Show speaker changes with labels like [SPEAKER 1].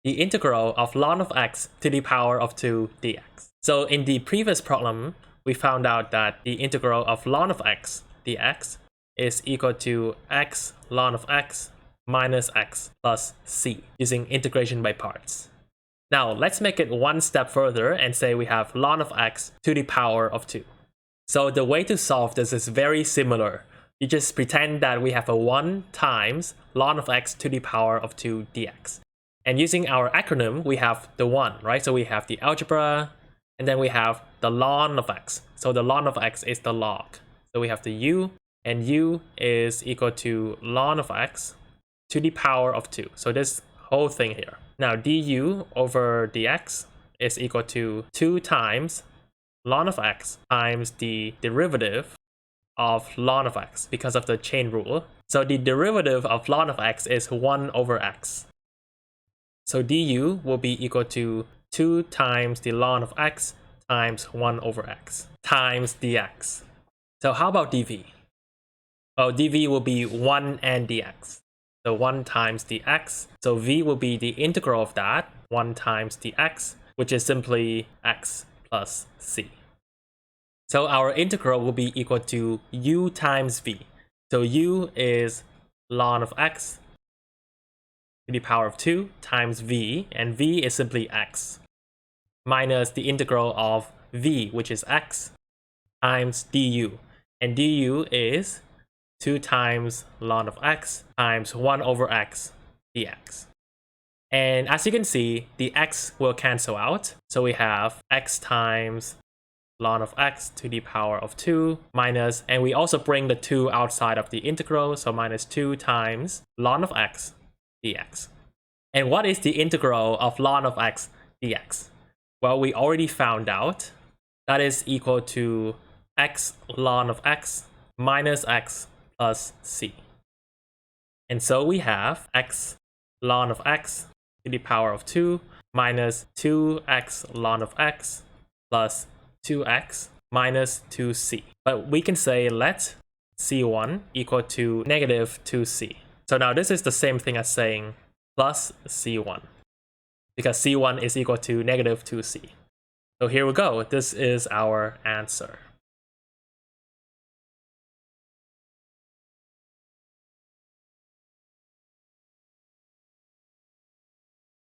[SPEAKER 1] the integral of ln of x to the power of 2 dx. So in the previous problem, we found out that the integral of ln of x dx is equal to x ln of x minus x plus c using integration by parts. Now let's make it one step further and say we have ln of x to the power of 2. So the way to solve this is very similar. You just pretend that we have a 1 times ln of x to the power of 2 dx. And using our acronym, we have the 1, right? So we have the algebra, and then we have the ln of x. So the ln of x is the log. So we have the u, and u is equal to ln of x to the power of 2. So this whole thing here. Now du over dx is equal to 2 times ln of x times the derivative of ln of x because of the chain rule. So the derivative of ln of x is 1 over x. So du will be equal to 2 times the ln of x times 1 over x times dx. So how about dv? Well, dv will be 1 and dx. So 1 times dx. So v will be the integral of that, 1 times dx, which is simply x plus c. So our integral will be equal to u times v. So u is ln of x to the power of 2 times v, and v is simply x, minus the integral of v, which is x, times du. And du is 2 times ln of x times 1 over x dx. And as you can see, the x will cancel out. So we have x times ln of x to the power of 2 minus, and we also bring the 2 outside of the integral, so minus 2 times ln of x dx. And what is the integral of ln of x dx? Well, we already found out that is equal to x ln of x minus x plus c. And so we have x ln of x to the power of 2 minus 2x ln of x plus 2x minus 2c. But we can say let c1 equal to negative 2c. So now this is the same thing as saying plus c1, because c1 is equal to negative 2c. So here we go. This is our answer.